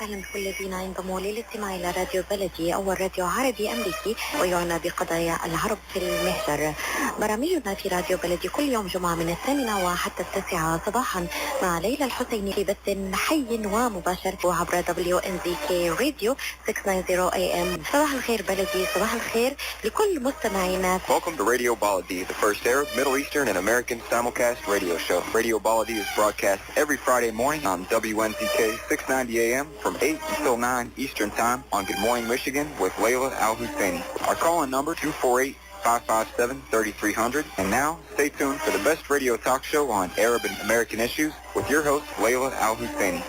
وسهلا بكل الذين ينضموا للاستماع إلى راديو بلدي أول راديو عربي أمريكي ويعنى بقضايا العرب في المهجر. برامجنا في راديو بلدي كل يوم جمعة من 8 وحتى 9 صباحا مع ليلى الحسيني في بث حي ومباشر عبر wnzk راديو 690 AM. صباح الخير بلدي، صباح الخير لكل مستمعينا. Welcome to Radio.The, the first Arab, Middle Eastern, and American simulcast radio show. Radio.The is broadcast every Friday morning on WNZK 690 AM from 8 until 9 Eastern Time on Good Morning Michigan with Layla Al-Husseini. Our call-in number 248-557-3300. And now, stay tuned for the best radio talk show on Arab and American issues with your host, Layla Al-Husseini.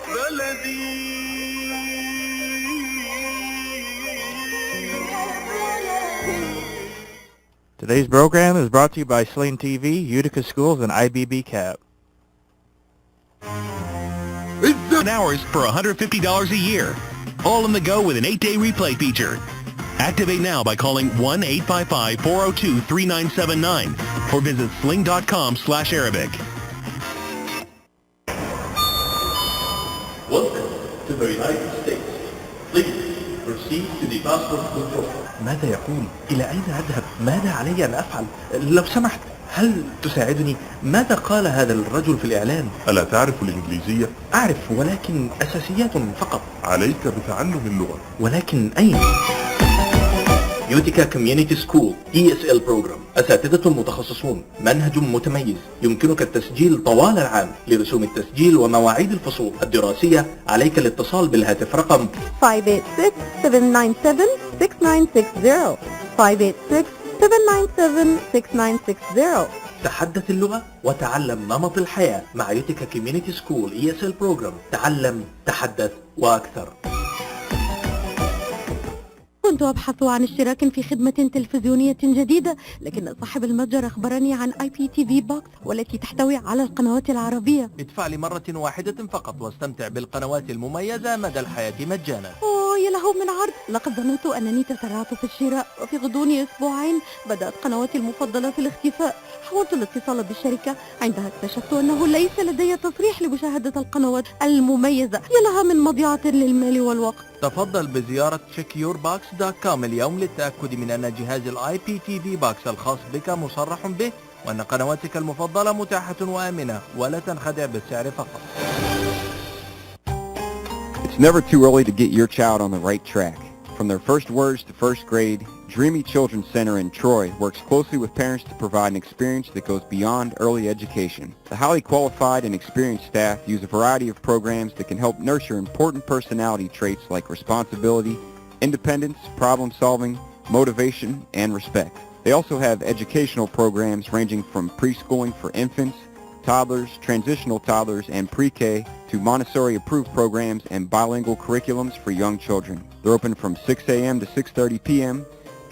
Today's program is brought to you by Sling TV, Utica Schools, and IBB CAP. Hours for $150 a year. All on the go with an 8-day replay feature. Activate now by calling 1-855-402-3979 or visit sling.com/Arabic. Welcome to the United States. Please proceed to the passport control. ماذا يقول؟ إلى أين أذهب؟ ماذا علي أن أفعل؟ لو سمحت هل تساعدني؟ ماذا قال هذا الرجل في الإعلان؟ ألا تعرف الإنجليزية؟ أعرف ولكن أساسيات فقط. عليك بتعلم اللغة. ولكن أين؟ يوتيكا كوميونيتي سكول ESL بروجرام، أساتذة متخصصون، منهج متميز، يمكنك التسجيل طوال العام. لرسوم التسجيل ومواعيد الفصول الدراسية عليك الاتصال بالهاتف رقم 586-797-6960 586-797-6960. تحدث اللغة وتعلم نمط الحياة مع يوتيكا كوميونيتي سكول ESL بروجرام. تعلم، تحدث وأكثر. كنت أبحث عن اشتراك في خدمة تلفزيونية جديدة، لكن صاحب المتجر أخبرني عن IPTV Box والتي تحتوي على القنوات العربية. ادفع لمرة واحدة فقط واستمتع بالقنوات المميزة مدى الحياة مجانا. يا له من عرض! لقد ظننت أنني تسرعت في الشراء، وفي غضون أسبوعين بدأت قنواتي المفضلة في الاختفاء. حاولت الاتصال بالشركة، عندها اكتشفت أنه ليس لدي تصريح لمشاهدة القنوات المميزة. يا لها من مضيعة للمال والوقت. تفضل بزيارة checkyourbox.com اليوم للتأكد من أن جهاز ال IPTV Box الخاص بك مصرح به وأن قنواتك المفضلة متاحة وآمنة، ولا تنخدع بالسعر فقط. It's never too early to get your child on the right track. From their first words to first grade, Dreamy Children's Center in Troy works closely with parents to provide an experience that goes beyond early education. The highly qualified and experienced staff use a variety of programs that can help nurture important personality traits like responsibility, independence, problem solving, motivation, and respect. They also have educational programs ranging from preschooling for infants, toddlers, transitional toddlers, and pre-K to Montessori-approved programs and bilingual curriculums for young children. They're open from 6 a.m. to 6:30 p.m.,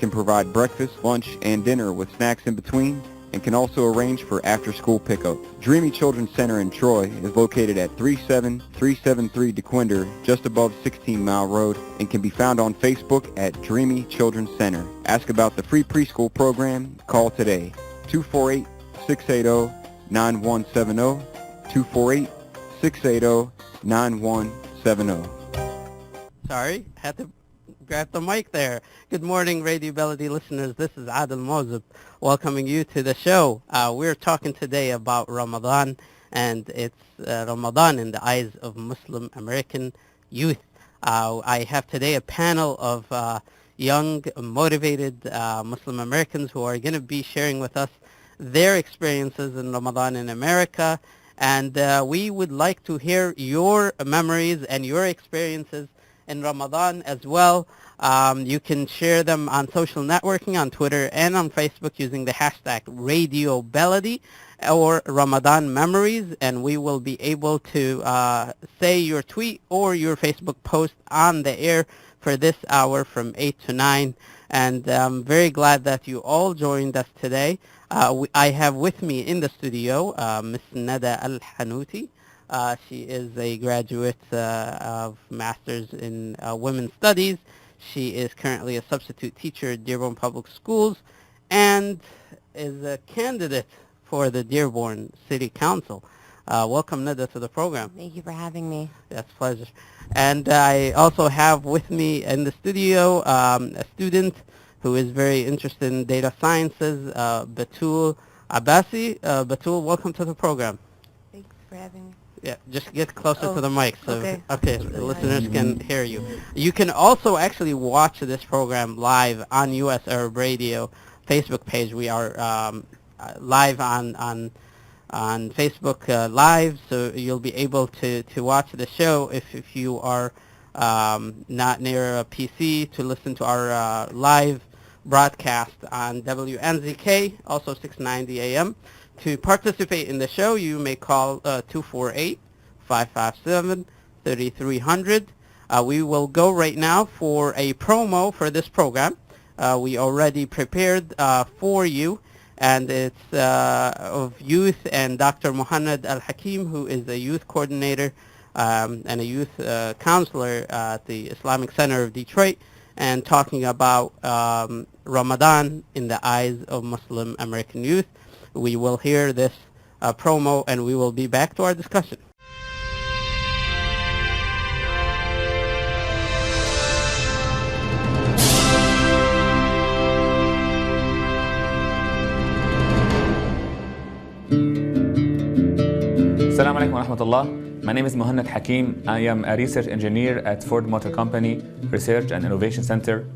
can provide breakfast, lunch, and dinner with snacks in between, and can also arrange for after-school pickup. Dreamy Children's Center in Troy is located at 37373 DeQuinder, just above 16 Mile Road, and can be found on Facebook at Dreamy Children's Center. Ask about the free preschool program. Call today, 248-680-9170, 248-680-9170. Sorry, had to grab the mic there. Good morning, Radio Bellady listeners. This is Adel Mozip welcoming you to the show. We're talking today about Ramadan, and it's Ramadan in the eyes of Muslim American youth. I have today a panel of young, motivated Muslim Americans who are going to be sharing with us their experiences in Ramadan in America, and we would like to hear your memories and your experiences in Ramadan as well. You can share them on social networking, on Twitter and on Facebook using the hashtag RadioBellady or Ramadan Memories, and we will be able to say your tweet or your Facebook post on the air for this hour from 8 to 9. And I'm very glad that you all joined us today. I have with me in the studio Ms. Nada Alhanooti, She is a graduate of Master's in Women's Studies. She is currently a substitute teacher at Dearborn Public Schools and is a candidate for the Dearborn City Council. Welcome, Nida, to the program. Thank you for having me. That's a pleasure. And I also have with me in the studio a student who is very interested in data sciences, Batoul Abbasi. Batoul, welcome to the program. Thanks for having me. Yeah, just get closer to the mic so okay. the listeners can hear you. You can also actually watch this program live on US Arab Radio Facebook page. We are live on Facebook Live, so you'll be able to watch the show if you are not near a PC, to listen to our live broadcast on WNZK, also 690 AM. To participate in the show, you may call 248-557-3300. We will go right now for a promo for this program. We already prepared for you, and it's of youth and Dr. Muhammad Al-Hakim, who is a youth coordinator and a youth counselor at the Islamic Center of Detroit, and talking about Ramadan in the eyes of Muslim American youth. We will hear this promo, and we will be back to our discussion. Assalamu alaikum wa rahmatullah. My name is Muhammad Hakim. I am a research engineer at Ford Motor Company Research and Innovation Center.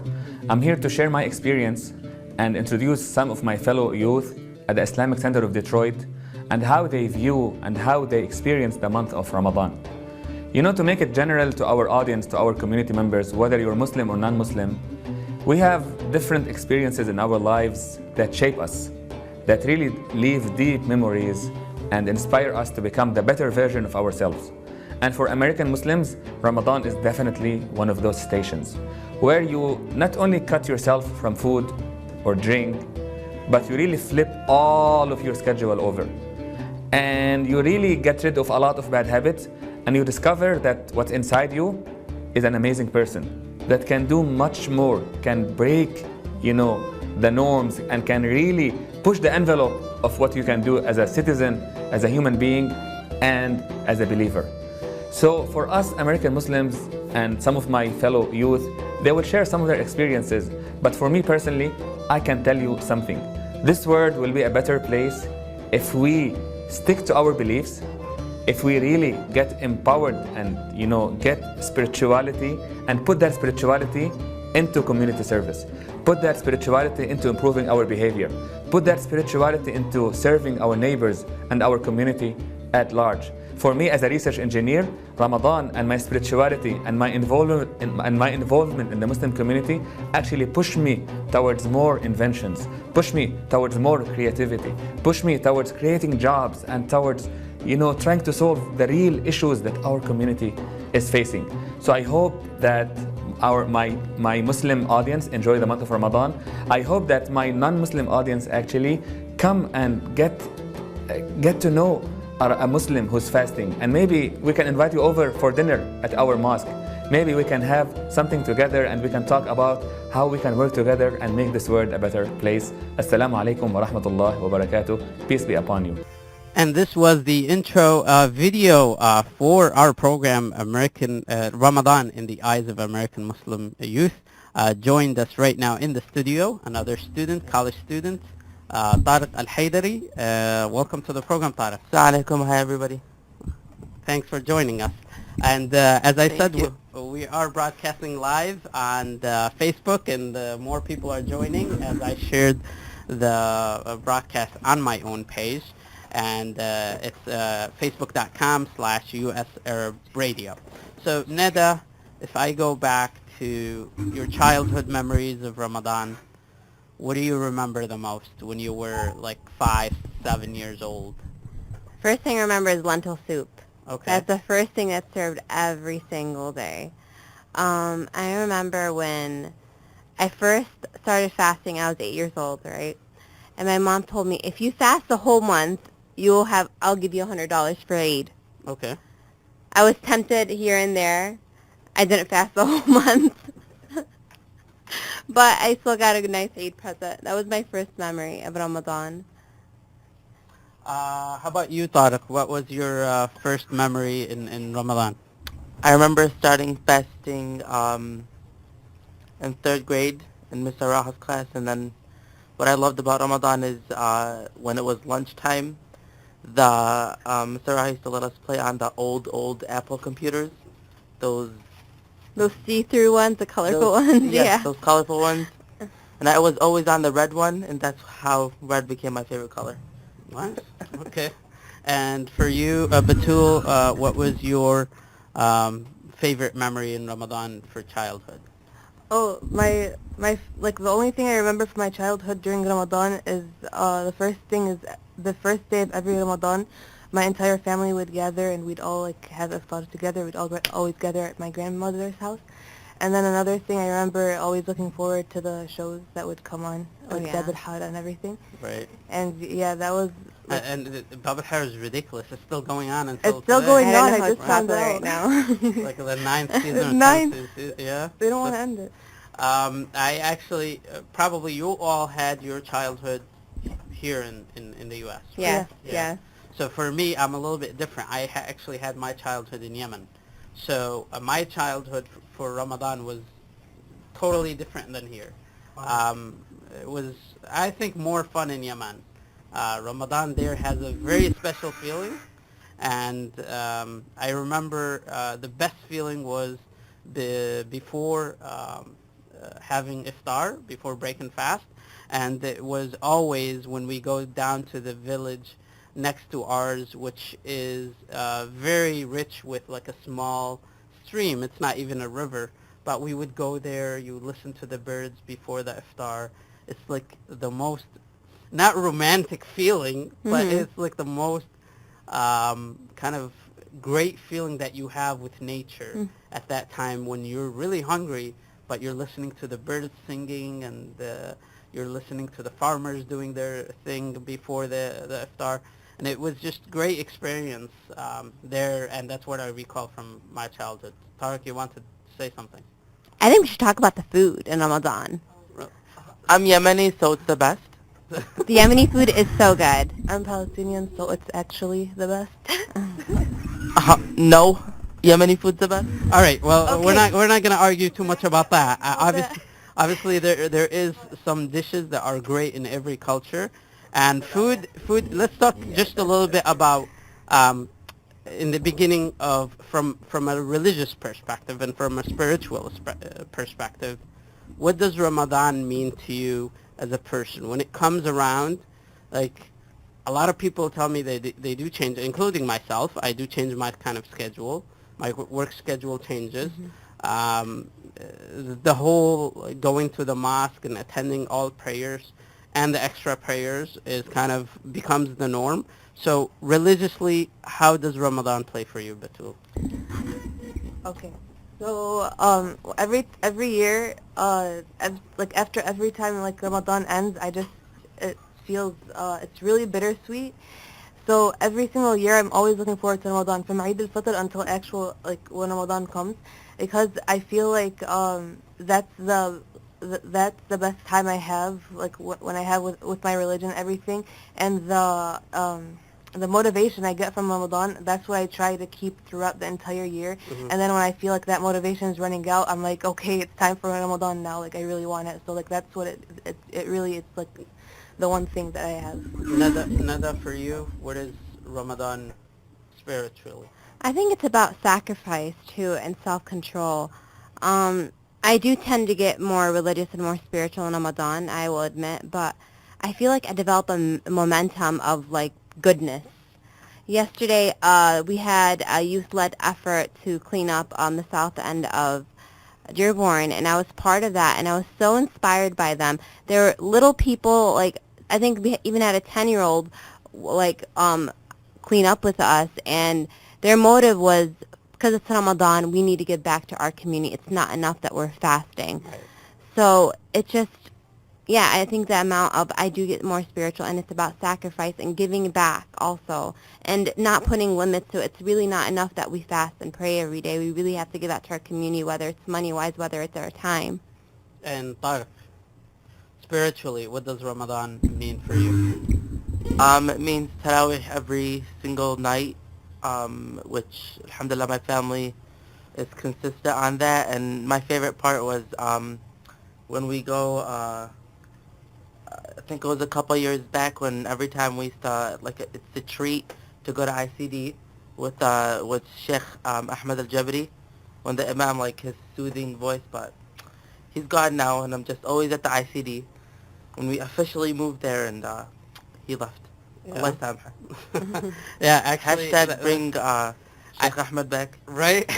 I'm here to share my experience and introduce some of my fellow youth at the Islamic Center of Detroit and how they view and how they experience the month of Ramadan. You know, to make it general to our audience, to our community members, whether you're Muslim or non-Muslim, we have different experiences in our lives that shape us, that really leave deep memories and inspire us to become the better version of ourselves. And for American Muslims, Ramadan is definitely one of those stations where you not only cut yourself from food or drink, but you really flip all of your schedule over. And you really get rid of a lot of bad habits, and you discover that what's inside you is an amazing person that can do much more, can break, the norms, and can really push the envelope of what you can do as a citizen, as a human being, and as a believer. So for us American Muslims and some of my fellow youth, they will share some of their experiences. But for me personally, I can tell you something. This world will be a better place if we stick to our beliefs, if we really get empowered and get spirituality and put that spirituality into community service, put that spirituality into improving our behavior, put that spirituality into serving our neighbors and our community at large. For me as a research engineer, Ramadan and my spirituality and my involvement in the Muslim community actually push me towards more inventions, push me towards more creativity, push me towards creating jobs and towards trying to solve the real issues that our community is facing. So I hope that my Muslim audience enjoy the month of Ramadan. I hope that my non-Muslim audience actually come and get to know a Muslim who's fasting, and maybe we can invite you over for dinner at our mosque. Maybe we can have something together and we can talk about how we can work together and make this world a better place. Assalamu alaikum wa rahmatullahi wa barakatuh. Peace be upon you. And this was the intro video for our program, Ramadan in the Eyes of American Muslim Youth. Joined us right now in the studio, another student, college student, Tarik Alhaidary. Welcome to the program, Tarik. Assalamu alaikum. Hi, everybody. Thanks for joining us. And as I said, we are broadcasting live on Facebook, and more people are joining as I shared the broadcast on my own page. And it's facebook.com/US Arab Radio. So Neda, if I go back to your childhood memories of Ramadan, what do you remember the most when you were like 5, 7 years old? First thing I remember is lentil soup. Okay. That's the first thing that's served every single day. I remember when I first started fasting, I was 8 years old, right? And my mom told me, if you fast the whole month, I'll give you $100 for Eid. Okay. I was tempted here and there. I didn't fast the whole month. But I still got a nice Eid present. That was my first memory of Ramadan. How about you, Tarik? What was your first memory in Ramadan? I remember starting fasting in third grade in Miss Araha's class, and then what I loved about Ramadan is when it was lunchtime, Miss Araha used to let us play on the old Apple computers, those Those see-through ones, the colorful ones, yes, yeah. those colorful ones. And I was always on the red one, and that's how red became my favorite color. Nice. Okay. And for you, Batoul, what was your favorite memory in Ramadan for childhood? Oh, like the only thing I remember from my childhood during Ramadan is the first day of every Ramadan, my entire family would gather and we'd all like have iftar together. We'd always gather at my grandmother's house. And then another thing I remember always looking forward to the shows that would come on, like yeah. Dabul Hara and everything. Right. And yeah, that was like, And Bubble Hair is ridiculous. It's still going on until it's still today. going I don't on. know I how just it's found popular out right now. Like the ninth season or Ninth. 10th season. Yeah. They don't want to end it. I actually, probably you all had your childhood here in the U.S. right? Yes, Yeah. yes. So for me, I'm a little bit different. I actually had my childhood in Yemen. So my childhood for Ramadan was totally different than here. It was, I think, more fun in Yemen. Ramadan there has a very special feeling. And I remember the best feeling was before having iftar, before breaking fast. And it was always when we go down to the village next to ours, which is very rich with like a small stream. It's not even a river. But we would go there, you listen to the birds before the iftar. It's like the most, not romantic feeling, but it's like the most kind of great feeling that you have with nature at that time when you're really hungry, but you're listening to the birds singing and you're listening to the farmers doing their thing before the iftar. And it was just great experience there, and that's what I recall from my childhood. Tarik, you wanted to say something? I think we should talk about the food in Ramadan. I'm Yemeni, so it's the best. The Yemeni food is so good. I'm Palestinian, so it's actually the best. No, Yemeni food's the best. All right. Well, Okay. we're not going to argue too much about that. Obviously, there is some dishes that are great in every culture, and food. Let's talk just a little bit about in the beginning of from a religious perspective and from a spiritual perspective. What does Ramadan mean to you as a person when it comes around? Like, a lot of people tell me they do change, including myself. I do change my kind of schedule. My work schedule changes. The whole going to the mosque and attending all prayers and the extra prayers is kind of becomes the norm. So religiously, how does Ramadan play for you, Batoul? Okay. So every year, like after every time like Ramadan ends, it feels it's really bittersweet. So every single year, I'm always looking forward to Ramadan, from Eid al-Fitr until actual like when Ramadan comes, because I feel like that's the best time I have, like when I have with my religion, everything, and the motivation I get from Ramadan, that's what I try to keep throughout the entire year. And then when I feel like that motivation is running out, I'm like, okay, it's time for Ramadan now. Like, I really want it. So like that's what it really, it's like the one thing that I have. Nada, for you, what is Ramadan spiritually? I think it's about sacrifice too and self-control. I do tend to get more religious and more spiritual in Ramadan, I will admit, but I feel like I develop a momentum of like goodness. Yesterday, we had a youth-led effort to clean up the south end of Dearborn, and I was part of that, and I was so inspired by them. They were little people, like, I think we even had a 10-year-old, like, clean up with us, and their motive was, because it's Ramadan, we need to give back to our community. It's not enough that we're fasting. Right. So it just, Yeah, I think the amount of, I do get more spiritual, and it's about sacrifice and giving back also, and not putting limits to it. It's really not enough that we fast and pray every day. We really have to give that to our community, whether it's money-wise, whether it's our time. And Tarik, spiritually, what does Ramadan mean for you? It means Tarawih every single night, which, alhamdulillah, my family is consistent on that. And my favorite part was when we go, I think it was a couple years back, when every time we used to, like, it's a treat to go to ICD with Sheikh Ahmed Al-Jabri, when the Imam, like, his soothing voice, but he's gone now, and I'm just always at the ICD when we officially moved there, and he left. Allah ysamha. Yeah, actually, hashtag bring Sheikh Ahmed back. Right?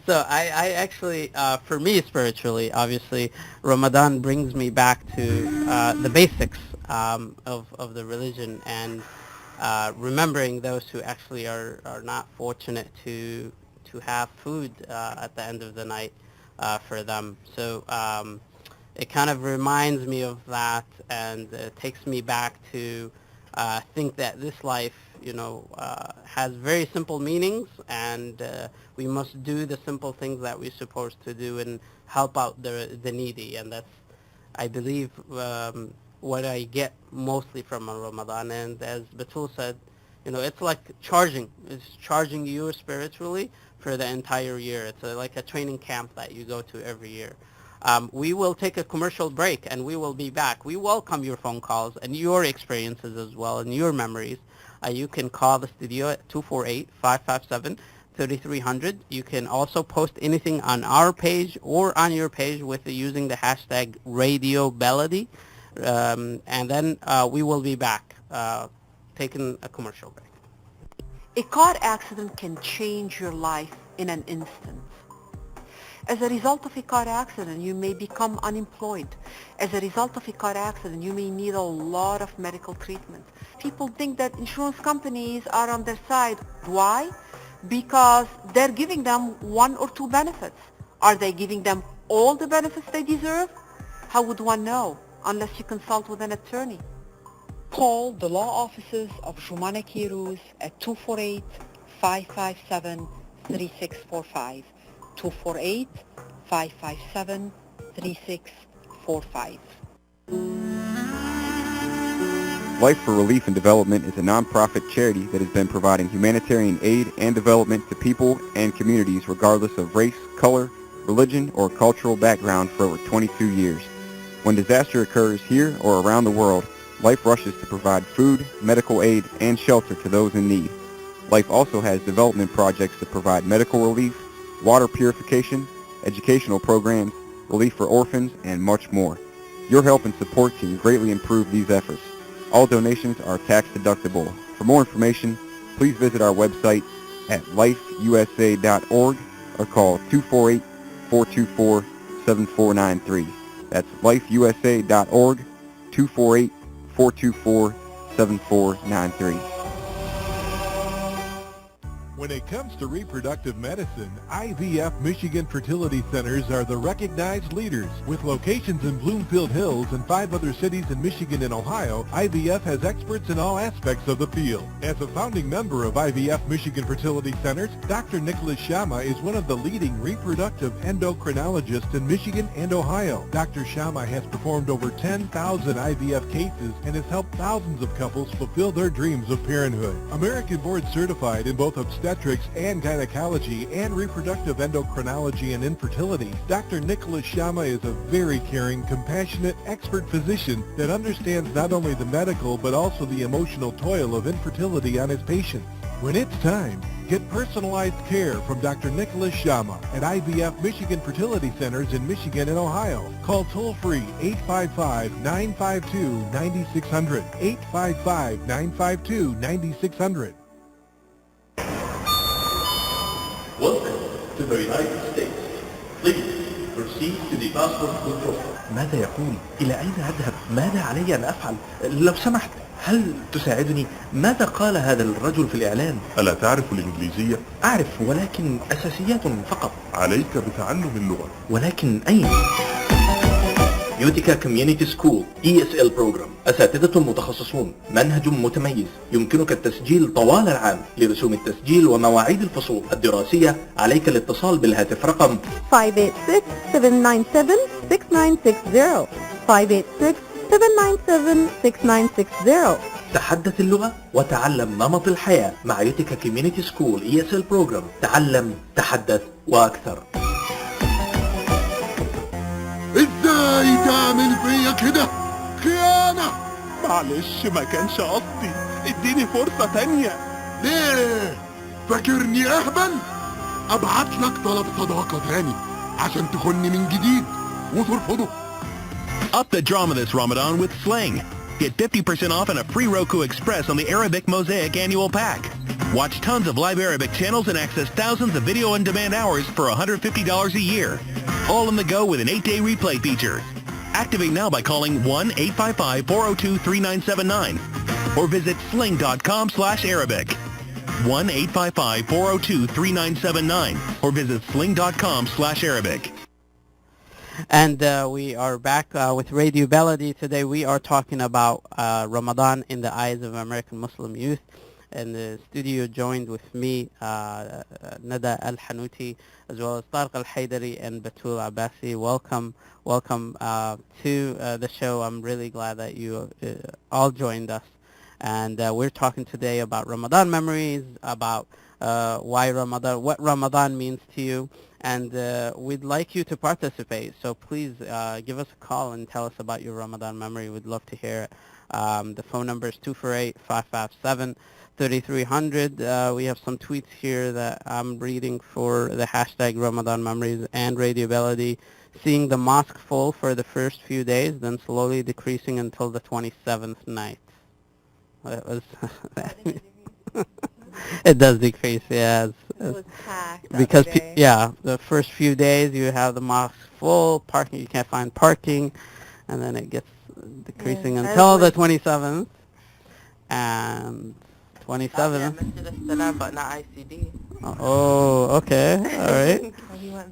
So I actually, for me spiritually, obviously, Ramadan brings me back to the basics of the religion, and remembering those who actually are not fortunate to have food at the end of the night for them. So it kind of reminds me of that, and takes me back to think that this life, has very simple meanings, and we must do the simple things that we're supposed to do and help out the needy. And that's, I believe, what I get mostly from Ramadan. And as Batoul said, it's like charging. It's charging you spiritually for the entire year. It's like a training camp that you go to every year. We will take a commercial break, and we will be back. We welcome your phone calls and your experiences as well, and your memories. You can call the studio at 248-557-3300. You can also post anything on our page or on your page with using the hashtag RadioBelody. And then we will be back, taking a commercial break. A car accident can change your life in an instant. As a result of a car accident, you may become unemployed. As a result of a car accident, you may need a lot of medical treatment. People think that insurance companies are on their side. Why? Because they're giving them one or two benefits. Are they giving them all the benefits they deserve? How would one know unless you consult with an attorney? Call the law offices of Jumana Kiruz at 248-557-3645. 248-557-3645. Life for Relief and Development is a non-profit charity that has been providing humanitarian aid and development to people and communities regardless of race, color, religion, or cultural background for over 22 years. When disaster occurs here or around the world, Life rushes to provide food, medical aid, and shelter to those in need. Life also has development projects to provide medical relief, water purification, educational programs, relief for orphans, and much more. Your help and support can greatly improve these efforts. All donations are tax deductible. For more information, please visit our website at lifeusa.org or call 248-424-7493. That's lifeusa.org, 248-424-7493. When it comes to reproductive medicine, IVF Michigan Fertility Centers are the recognized leaders. With locations in Bloomfield Hills and 5 other cities in Michigan and Ohio, IVF has experts in all aspects of the field. As a founding member of IVF Michigan Fertility Centers, Dr. Nicholas Shama is one of the leading reproductive endocrinologists in Michigan and Ohio. Dr. Shama has performed over 10,000 IVF cases and has helped thousands of couples fulfill their dreams of parenthood. American board certified in both obstetrics and gynecology and reproductive endocrinology and infertility, Dr. Nicholas Shama is a very caring, compassionate, expert physician that understands not only the medical but also the emotional toil of infertility on his patients. When it's time, get personalized care from Dr. Nicholas Shama at IVF Michigan Fertility Centers in Michigan and Ohio. Call toll-free 855-952-9600, 855-952-9600. Welcome to the United States. Please proceed to the passport control. ماذا يقول؟ إلى أين أذهب؟ ماذا علي أن أفعل؟ لو سمحت، هل تساعدني؟ ماذا قال هذا الرجل في الإعلان؟ ألا تعرف الإنجليزية؟ أعرف، ولكن أساسيات فقط. عليك بتعلم اللغة. ولكن أين؟ يوتيكا كوميونيتي سكول ESL بروجرام، أساتذة متخصصون، منهج متميز، يمكنك التسجيل طوال العام. لرسوم التسجيل ومواعيد الفصول الدراسية عليك الاتصال بالهاتف رقم 586-797-6960 586-797-6960. تحدث اللغة وتعلم نمط الحياة مع يوتيكا كوميونيتي سكول ESL بروجرام. تعلم، تحدث وأكثر. ازاي تعمل فيا كده؟ خيانة. معلش ما كانش قصدي، اديني فرصة تانية. ليه؟ فاكرني اهبل؟ ابعت لك طلب صداقة تاني عشان تخوني من جديد وترفضه. Up the drama this Ramadan with Sling. Get 50% off and a free Roku Express on the Arabic Mosaic Annual Pack. Watch tons of live Arabic channels and access thousands of video-on-demand hours for $150 a year. All on the go with an 8-day replay feature. Activate now by calling 1-855-402-3979 or visit sling.com/Arabic. 1-855-402-3979 or visit sling.com/Arabic. And we are back with Radio Baladi. Today we are talking about Ramadan in the eyes of American Muslim youth. In the studio joined with me, Nada Alhanooti, as well as Tarik Alhaidary and Batoul Abbasi. Welcome to the show. I'm really glad that you all joined us. And we're talking today about Ramadan memories, about why Ramadan, what Ramadan means to you. And we'd like you to participate. So please give us a call and tell us about your Ramadan memory. We'd love to hear it. The phone number is 248-557-3300. We have some tweets here that I'm reading for the hashtag Ramadan Memories and Radio Baladi. Seeing the mosque full for the first few days, then slowly decreasing until the 27th night. That was it does decrease, yeah. It was packed because every day. yeah, the first few days you have the mosque full, parking, you can't find parking, and then it gets decreasing until the 27th. And 27th. But not ICD. Oh, okay, all right.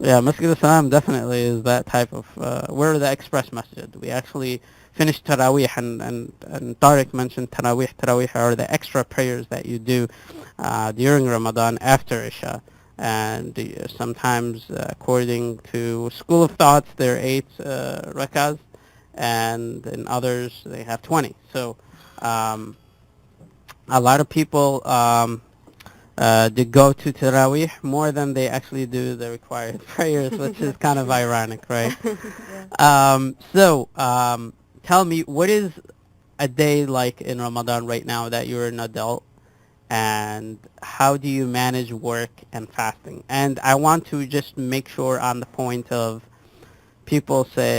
Yeah, Masjid al-Salam definitely is that type of, we're the express masjid. We actually finished Taraweeh, and Tarik mentioned Taraweeh are the extra prayers that you do during Ramadan after Isha. And sometimes, according to school of thoughts, there are 8 rakahs, and in others they have 20. So a lot of people they go to Taraweeh more than they actually do the required prayers, which is kind of ironic, right? So tell me, what is a day like in Ramadan right now that you're an adult, and how do you manage work and fasting? And I want to just make sure on the point of people say,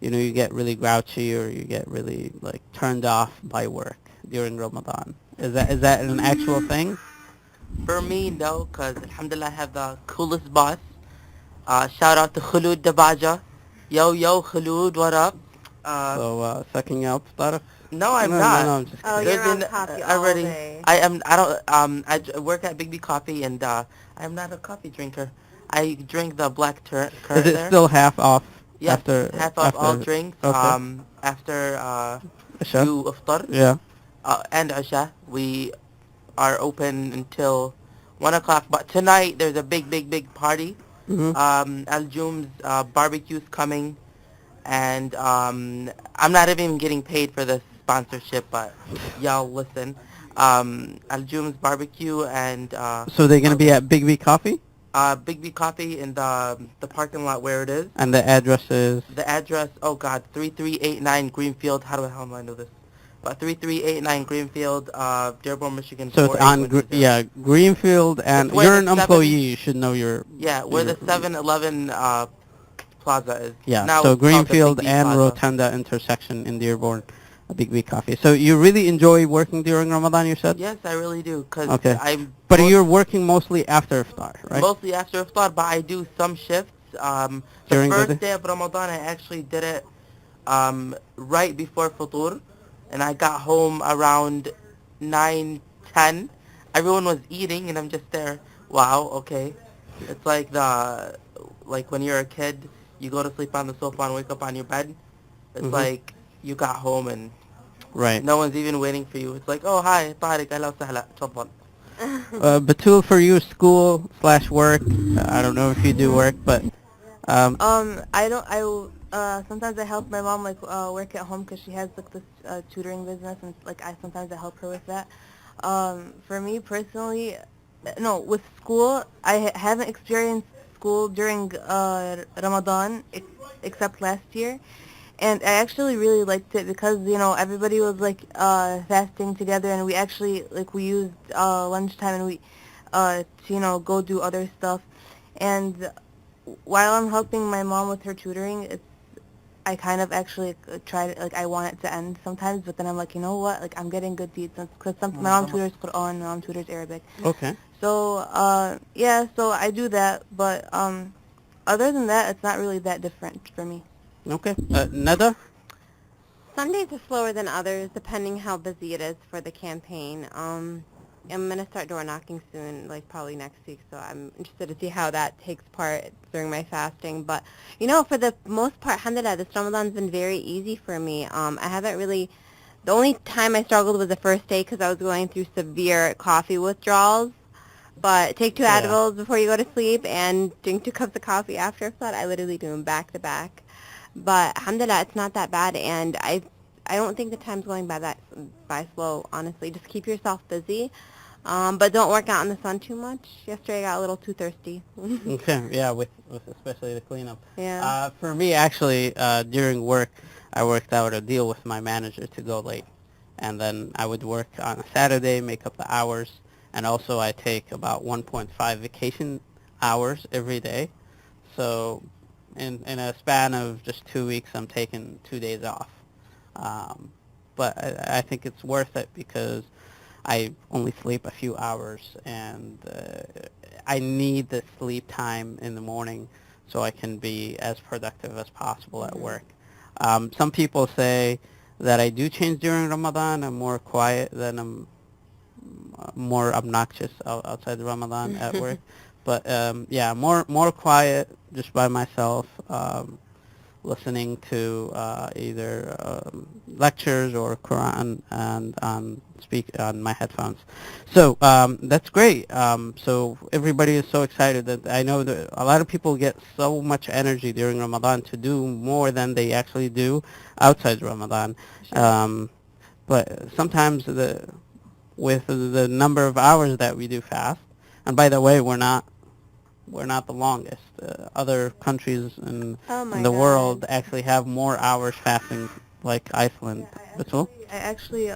you know, you get really grouchy or you get really like turned off by work during Ramadan. Is that an actual thing? For me, no, because alhamdulillah I have the coolest boss. Shout out to Khulud Dabaja. Yo, Khulud, what up? So sucking up, Tarik? No, I'm not. No, I'm just kidding. Oh, you're on coffee all day. I work at Big B Coffee, and I'm not a coffee drinker. I drink the black currant Is it still half off? Yes, after, half off all drinks. Okay. After Isha? you iftar. Yeah. And Isha, we are open until 1 o'clock. But tonight there's a big party. Mm-hmm. Al-Jum's barbecue's coming, and I'm not even getting paid for this sponsorship, but y'all listen. Al-Jum's barbecue and so they're gonna be at Big B Coffee? Big B Coffee in the parking lot where it is. And the address is? The address, oh God, 3389 Greenfield. How the hell do I know this? 3389 Greenfield, Dearborn, Michigan. So it's on, Greenfield, and you're an employee, you should know your... Yeah, where the 7-Eleven plaza is. Yeah, now so Greenfield and plaza. Rotunda intersection in Dearborn, a Big B Coffee. So you really enjoy working during Ramadan, you said? Yes, I really do, because okay. But you're working mostly after iftar, right? Mostly after iftar, but I do some shifts. The first day of Ramadan, I actually did it right before futur. And I got home around 9:10. Everyone was eating, and I'm just there. Wow, okay. It's like when you're a kid, you go to sleep on the sofa and wake up on your bed. It's like you got home and Right. no one's even waiting for you. It's like, oh, hi, Tarik, ahla wa sahla, tfaddal. Batoul, for you, school slash work. I don't know if you do work, but I don't. Sometimes I help my mom work at home because she has like this tutoring business, and like sometimes I help her with that. For me personally, no, with school, I haven't experienced school during Ramadan except last year, and I actually really liked it because everybody was like fasting together, and we actually we used lunchtime and we to go do other stuff, and while I'm helping my mom with her tutoring, I kind of actually try to, I want it to end sometimes, but then I'm like, you know what, I'm getting good deeds, because my mom tutors Quran, my mom tutors Arabic. Okay. So, yeah, so I do that, but other than that, it's not really that different for me. Okay. Nada? Some days are slower than others, depending how busy it is for the campaign. I'm going to start door knocking soon, probably next week, so I'm interested to see how that takes part during my fasting. But, for the most part, alhamdulillah, this Ramadan's been very easy for me. I haven't really, the only time I struggled was the first day because I was going through severe coffee withdrawals. But take 2 Advils before you go to sleep and drink 2 cups of coffee after that. I literally do them back to back. But alhamdulillah, it's not that bad, and I don't think the time's going by slow, honestly. Just keep yourself busy. But don't work out in the sun too much. Yesterday I got a little too thirsty. Okay, yeah, with especially the cleanup. Yeah. For me, actually, during work, I worked out a deal with my manager to go late. And then I would work on a Saturday, make up the hours, and also I take about 1.5 vacation hours every day. So in a span of just 2 weeks, I'm taking 2 days off. But I think it's worth it because I only sleep a few hours, and I need the sleep time in the morning so I can be as productive as possible at work. Some people say that I do change during Ramadan. I'm more quiet than I'm more obnoxious outside Ramadan at work. But yeah, more quiet, just by myself, listening to either lectures or Quran and on my headphones. So that's great. So everybody is so excited that I know that a lot of people get so much energy during Ramadan to do more than they actually do outside Ramadan. Sure. But sometimes with the number of hours that we do fast, and by the way, we're not the longest. Other countries in the world actually have more hours fasting, like Iceland. I actually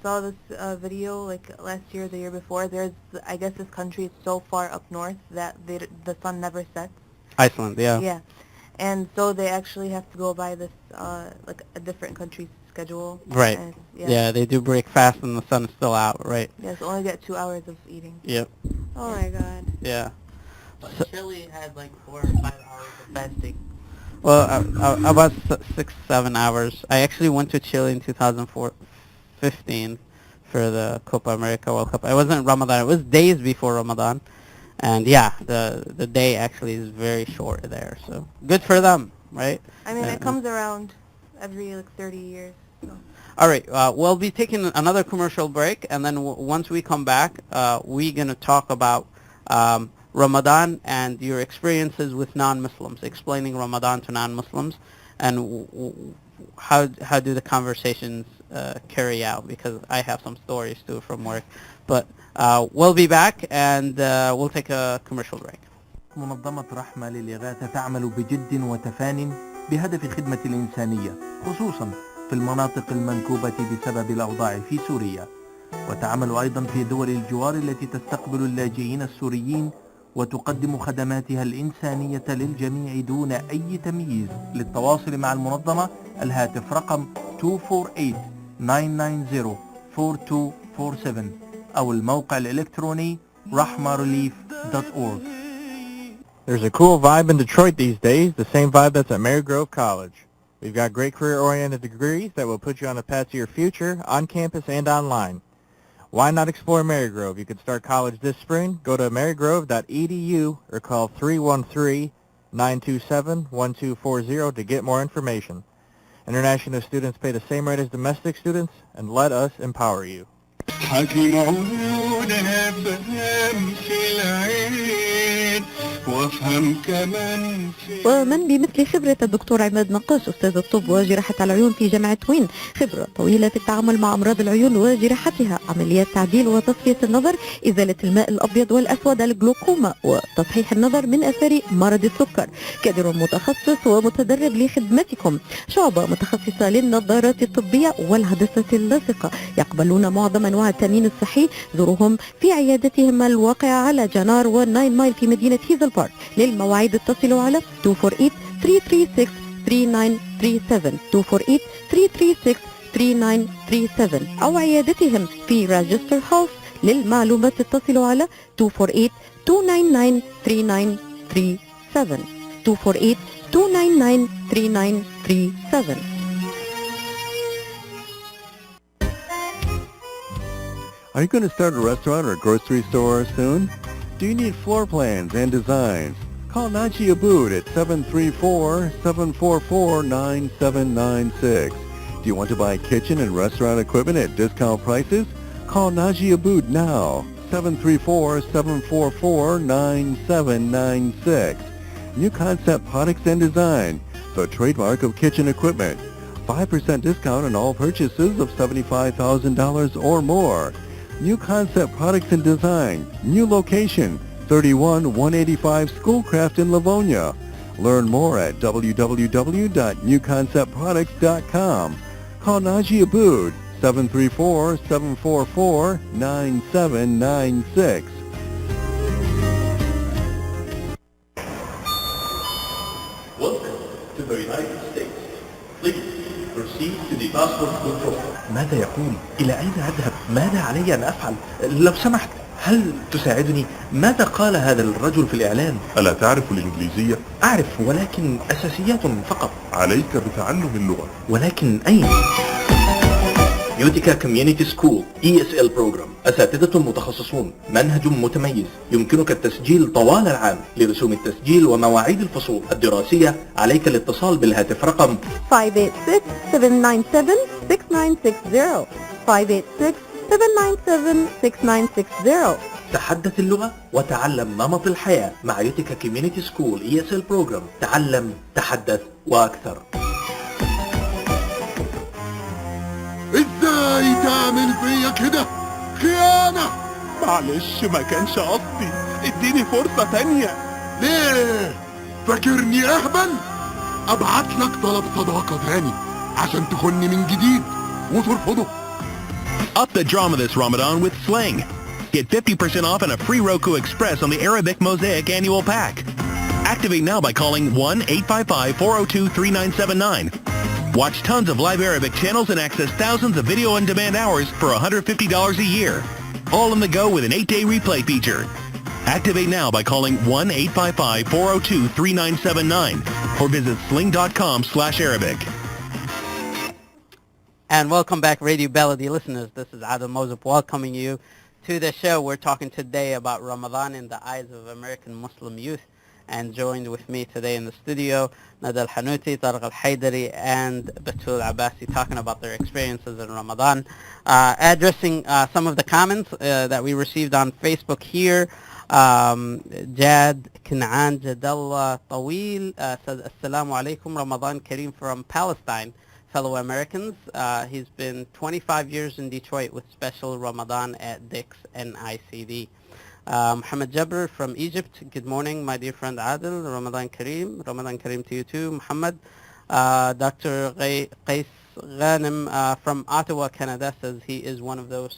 saw this video last year or the year before. I guess this country is so far up north that the sun never sets. Iceland, yeah. Yeah, and so they actually have to go by this a different country's schedule. Right. And, yeah, they do break fast and the sun is still out, right? Yeah, so only get 2 hours of eating. Yep. Oh my God. Yeah. But Chile had 4 or 5 hours of fasting. Well, about 6-7 hours. I actually went to Chile in 2015 for the Copa America World Cup. It wasn't Ramadan. It was days before Ramadan. And yeah, the day actually is very short there. So good for them, right? I mean, it comes around every 30 years. So. All right, we'll be taking another commercial break, and then once we come back, we're going to talk about Ramadan and your experiences with non-Muslims, explaining Ramadan to non-Muslims, and how do the conversations carry out, because I have some stories too from work. But we'll be back, and we'll take a commercial break. منظمة رحمة للإغاثة تعمل بجد وتفان بهدف خدمة الإنسانية، خصوصا في المناطق المنكوبة بسبب الأوضاع في سوريا، وتعمل أيضا في دول الجوار التي تستقبل اللاجئين السوريين وتقدم خدماتها الإنسانية للجميع دون أي تمييز. للتواصل مع المنظمة الهاتف رقم 248-990-4247 أو الموقع الإلكتروني rahmarelief.org. There's a cool vibe in Detroit these days, the same vibe that's at Marygrove College. We've got great career-oriented degrees that will put you on the path to your future, on campus and online. Why not explore Marygrove? You can start college this spring. Go to marygrove.edu or call 313-927-1240 to get more information. International students pay the same rate as domestic students, and let us empower you. حكيم عيونها فهم في العين وافهم كمان ومن بمثل خبرة الدكتور عماد نقاش أستاذ الطب وجراحة العيون في جامعة وين، خبرة طويلة في التعامل مع أمراض العيون وجراحتها، عمليات تعديل وتصفية النظر، إزالة الماء الأبيض والأسود الجلوكوما، وتصحيح النظر من أثار مرض السكر. كادر متخصص ومتدرب لخدمتكم، شعبة متخصصة للنظارات الطبية والهندسة اللاصقة، يقبلون معظم أنواع التأمين الصحي. زوروهم في عيادتهم الواقعة على جنار والناين مايل في مدينة هيزل بارك. للمواعيد اتصلوا على 248-336-3937 248-336-3937 أو عيادتهم في راجستر هاوس. للمعلومات اتصلوا على 248-299-3937 248-299-3937. Are you going to start a restaurant or grocery store soon? Do you need floor plans and designs? Call Naji Abood at 734-744-9796. Do you want to buy kitchen and restaurant equipment at discount prices? Call Naji Abood now, 734-744-9796. New Concept Products and Design, the trademark of kitchen equipment. 5% discount on all purchases of $75,000 or more. New Concept Products and Design, new location, 31185 Schoolcraft in Livonia. Learn more at www.newconceptproducts.com. Call Naji Abood, 734-744-9796. Welcome to the United States. Please proceed to the passport control. ماذا يقول؟ إلى أين أذهب؟ ماذا علي أن أفعل؟ لو سمحت، هل تساعدني؟ ماذا قال هذا الرجل في الإعلان؟ ألا تعرف الإنجليزية؟ أعرف، ولكن أساسيات فقط. عليك بتعلم اللغة. ولكن أين؟ يوتيكا كوميونيتي سكول ESL بروجرام، أساتذة متخصصون، منهج متميز، يمكنك التسجيل طوال العام. لرسوم التسجيل ومواعيد الفصول الدراسية عليك الاتصال بالهاتف رقم 586-797-6960 586-797-6960. تحدث اللغة وتعلم نمط الحياة مع يوتيكا كوميونيتي سكول ESL بروجرام. تعلم، تحدث وأكثر. ازاي تعمل فيا كده؟ خيانة! معلش ما كانش قصدي، اديني فرصة تانية. ليه؟ فاكرني اهبل؟ ابعت لك طلب صداقة تاني عشان تخوني من جديد وترفضه. Up the drama this Ramadan with Sling. Get 50% off and a free Roku Express on the Arabic Mosaic Annual Pack. Activate now by calling 1-855-402-3979. Watch tons of live Arabic channels and access thousands of video on demand hours for $150 a year. All on the go with an 8-day replay feature. Activate now by calling 1-855-402-3979 or visit sling.com/Arabic. And welcome back, Radio Baladi listeners. This is Adel Mozip welcoming you to the show. We're talking today about Ramadan in the eyes of American Muslim youth. And joined with me today in the studio, Alhanooti, Tarik Alhaidary, and Batoul Abbasi, talking about their experiences in Ramadan. Addressing some of the comments that we received on Facebook here. Jad Kanaan Jadallah Tawil says, Assalamu alaikum, Ramadan Kareem from Palestine. Fellow Americans, he's been 25 years in Detroit with special Ramadan at Dix and ICD. Muhammad Jabr from Egypt. Good morning, my dear friend Adel. Ramadan Kareem. Ramadan Kareem to you too, Muhammad. Dr. Qais Ghanem from Ottawa, Canada says he is one of those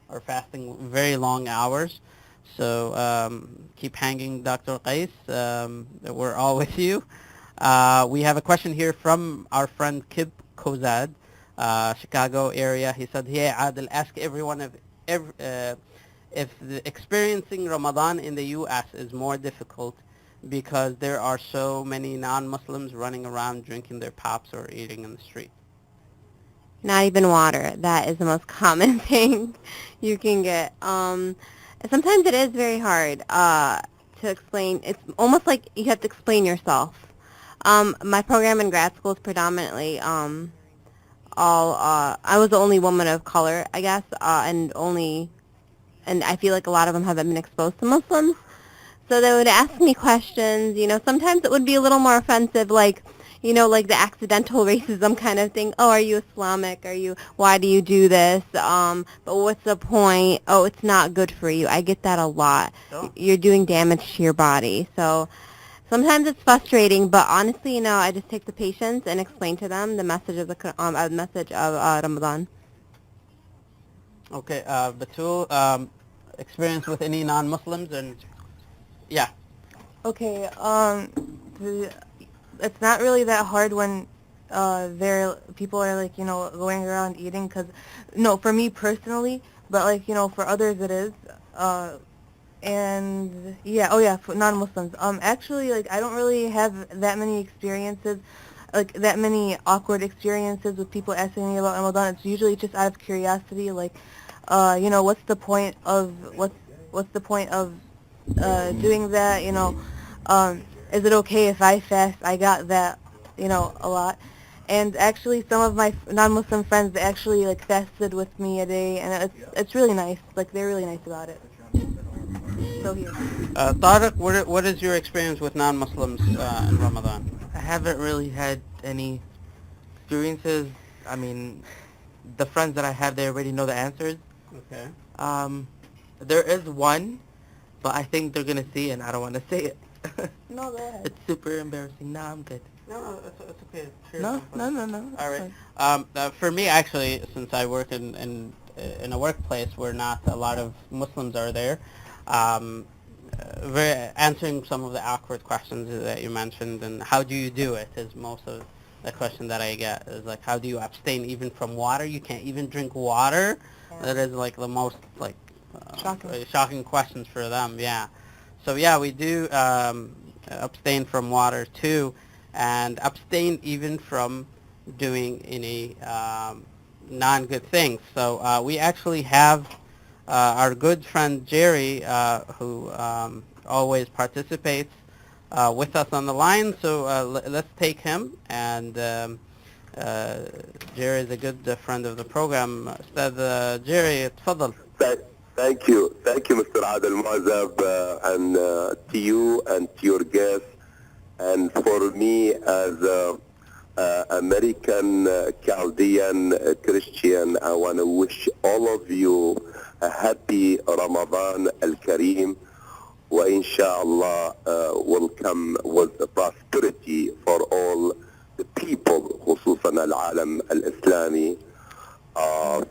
who are fasting very long hours. So keep hanging, Dr. Qais. We're all with you. We have a question here from our friend Kib Kozad, Chicago area. He said, hey Adel, ask everyone if experiencing Ramadan in the U.S. is more difficult because there are so many non-Muslims running around drinking their pops or eating in the street. Not even water. That is the most common thing you can get. Sometimes it is very hard to explain. It's almost like you have to explain yourself. My program in grad school is predominantly all, I was the only woman of color, I guess, and I feel like a lot of them haven't been exposed to Muslims. So they would ask me questions, sometimes it would be a little more offensive, like, like the accidental racism kind of thing. Oh, are you Islamic? Why do you do this? But what's the point? Oh, it's not good for you. I get that a lot. You're doing damage to your body. So sometimes it's frustrating, but honestly, I just take the patients and explain to them the message of Ramadan. Okay, Batoul, experience with any non-Muslims and yeah. Okay, it's not really that hard when people are like, going around eating, because, no, for me personally, but like, for others it is. And yeah, for non-Muslims. Actually, like, I don't really have that many experiences, like that many awkward experiences with people asking me about Ramadan. It's usually just out of curiosity, like, what's the point of doing that? Is it okay if I fast? I got that, a lot. And actually, some of my non-Muslim friends, they actually like fasted with me a day, and it's really nice. Like, they're really nice about it. So here. Tarik, what is your experience with non-Muslims in Ramadan? I haven't really had any experiences. I mean, the friends that I have, they already know the answers. Okay. There is one, but I think they're gonna see it, and I don't want to say it. No, go ahead. It's super embarrassing. Nah, I'm good. No, it's okay. Sure, No. All right. For me, actually, since I work in a workplace where not a lot of Muslims are there, answering some of the awkward questions that you mentioned, and how do you do it is most of the question that I get is like, how do you abstain even from water? You can't even drink water. Yeah. That is like the most like shocking questions for them. Yeah. So yeah, we do abstain from water too, and abstain even from doing any non-good things. So we actually have our good friend Jerry, who always participates with us on the line. So let's take him. And Jerry is a good friend of the program. Ustad Jerry, تفضل. Thank you, Mr. Adel Mozip, and to you and to your guests, and for me as American Chaldean Christian, I want to wish all of you a happy Ramadan al-Kareem, wa inshallah will come with prosperity for all the people, خصوصا العالم الإسلامي.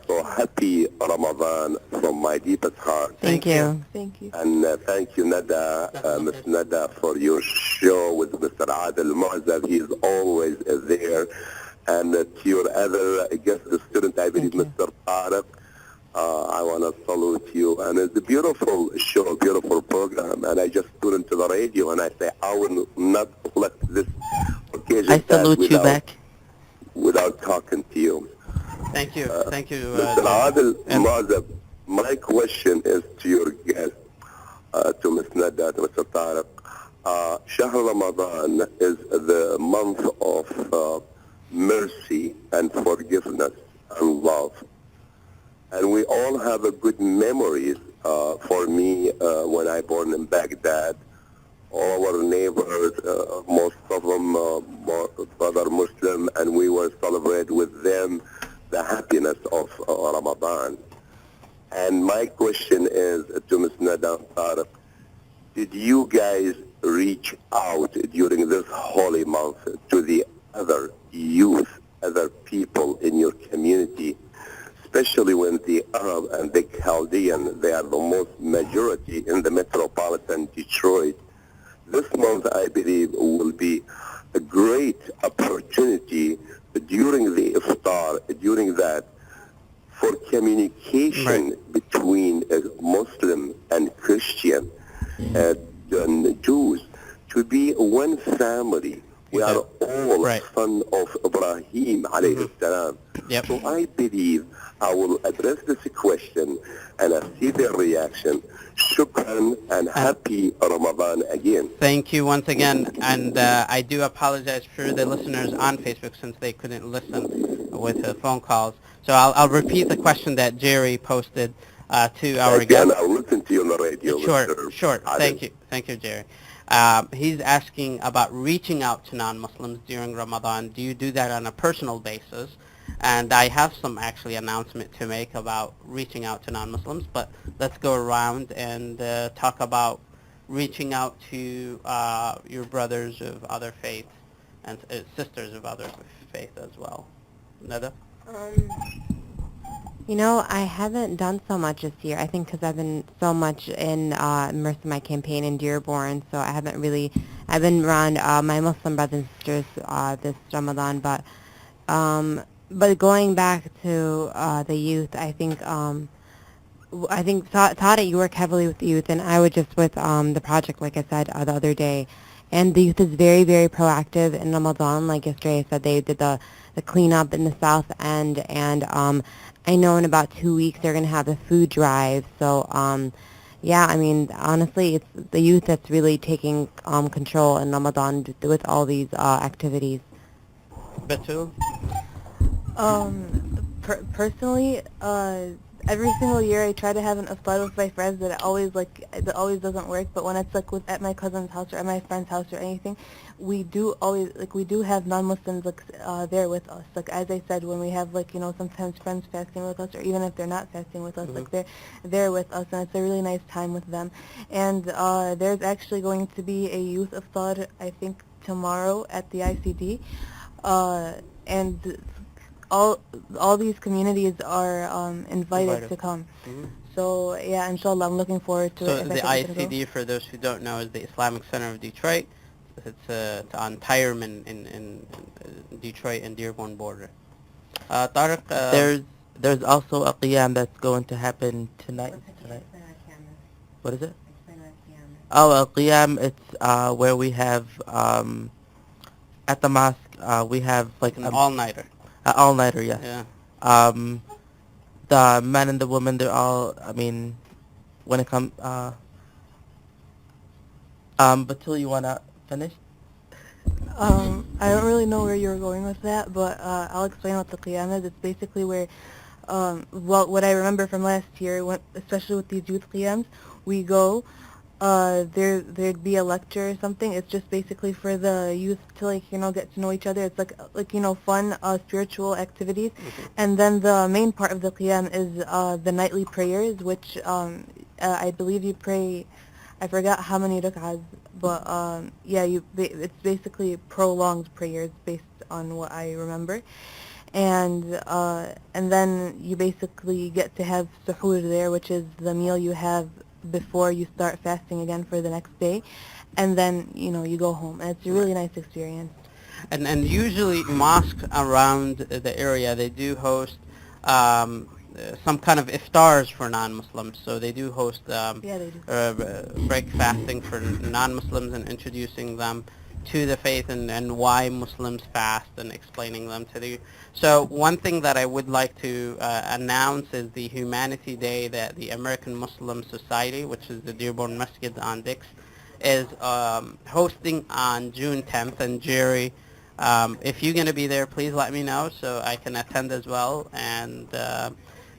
So happy Ramadan from my deepest heart. Thank you. And thank you, Nada, Ms. Nada, for your show with Mr. Adel Mozip. He is always there. And to your other guest student, I believe, Mr. Tarik, I want to salute you. And it's a beautiful show, beautiful program. And I just tuned into the radio and I say, I will not let this occasion I salute you back without talking to you. Thank you. Mr. Adel Mozip, my question is to your guest, to Ms. Nada, to Mr. Tarik. Shahr Ramadan is the month of mercy and forgiveness and love. And we all have a good memories. For me, when I born in Baghdad, all our neighbors, most of them brother Muslim, and we were celebrate with them the happiness of Ramadan. And my question is to Ms. Nada, Tarik, did you guys reach out during this holy month to the other youth, other people in your community, especially when the Arab and the Chaldean, they are the most majority in the metropolitan Detroit? This month, I believe, will be a great opportunity during the iftar, during that, for communication between Muslim and Christian and Jews, to be one family. We are all son of Ibrahim alayhi salam. So I believe I will address this question and I see their reaction. Shukran and happy Ramadan again. Thank you once again, and I do apologize for the listeners on Facebook since they couldn't listen with phone calls. So I'll repeat the question that Jerry posted to our guest. Again, I'll listen to you on the radio. Sure. Thank you, Jerry. He's asking about reaching out to non-Muslims during Ramadan. Do you do that on a personal basis? And I have some actually announcement to make about reaching out to non-Muslims, but let's go around and talk about reaching out to your brothers of other faiths and sisters of other faith as well. Nada? You know, I haven't done so much this year. I think because I've been so much immersed in my campaign in Dearborn, so I haven't really. I've been around my Muslim brothers and sisters this Ramadan, but going back to the youth, I think Tarik, you work heavily with the youth, and I was just with the project, like I said the other day, and the youth is very, very proactive in Ramadan. Like yesterday, I said they did the cleanup in the South End, and I know in about 2 weeks they're going to have a food drive. So, yeah, I mean, honestly, it's the youth that's really taking control in Ramadan with all these activities. Batoul? Personally, every single year I try to have an iftar with my friends that always doesn't work. But when it's like at my cousin's house or at my friend's house or anything, we do have non-Muslims there with us. Like as I said, when we have sometimes friends fasting with us, or even if they're not fasting with us, like they're there with us, and it's a really nice time with them. And there's actually going to be a youth iftar, I think tomorrow at the ICD, and all these communities are invited to come. So yeah, inshallah, I'm looking forward to it. So the ICD, for those who don't know, is the Islamic Center of Detroit. It's on Tyerman in Detroit and Dearborn border. Tarik, there's also a qiyam that's going to happen tonight. What is it? Oh, a qiyam. It's where we have at the mosque we have like an all-nighter. All-nighter, yes. Yeah. The men and the women, they're all, I mean, when it comes, Batoul, you want to finish? I don't really know where you were going with that, but I'll explain what the qiyam is. It's basically where, what I remember from last year, especially with these youth qiyams, we go, there'd be a lecture or something. It's just basically for the youth to get to know each other. It's like fun spiritual activities. And then the main part of the qiyam is the nightly prayers, which I believe you pray. I forgot how many rak'ahs, but yeah, it's basically prolonged prayers based on what I remember. And then you basically get to have suhoor there, which is the meal you have before you start fasting again for the next day, and then you go home, and it's a really nice experience. And usually mosques around the area, they do host some kind of iftars for non-Muslims. So they do host break fasting for non-Muslims and introducing them to the faith and why Muslims fast and explaining them to the. So one thing that I would like to announce is the Humanity Day that the American Muslim Society, which is the Dearborn Masjid on Dix, is hosting on June 10th. And Jerry, if you're going to be there, please let me know so I can attend as well. And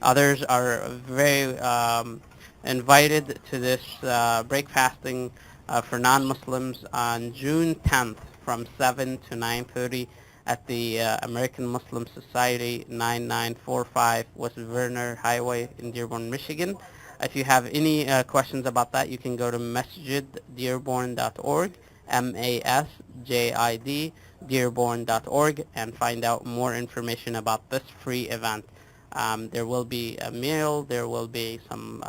others are very invited to this break fasting for non-Muslims on June 10th from 7 to 9:30 at the American Muslim Society, 9945 West Werner Highway in Dearborn, Michigan. If you have any questions about that, you can go to masjiddearborn.org, MASJID, dearborn.org, and find out more information about this free event. There will be a meal, there will be some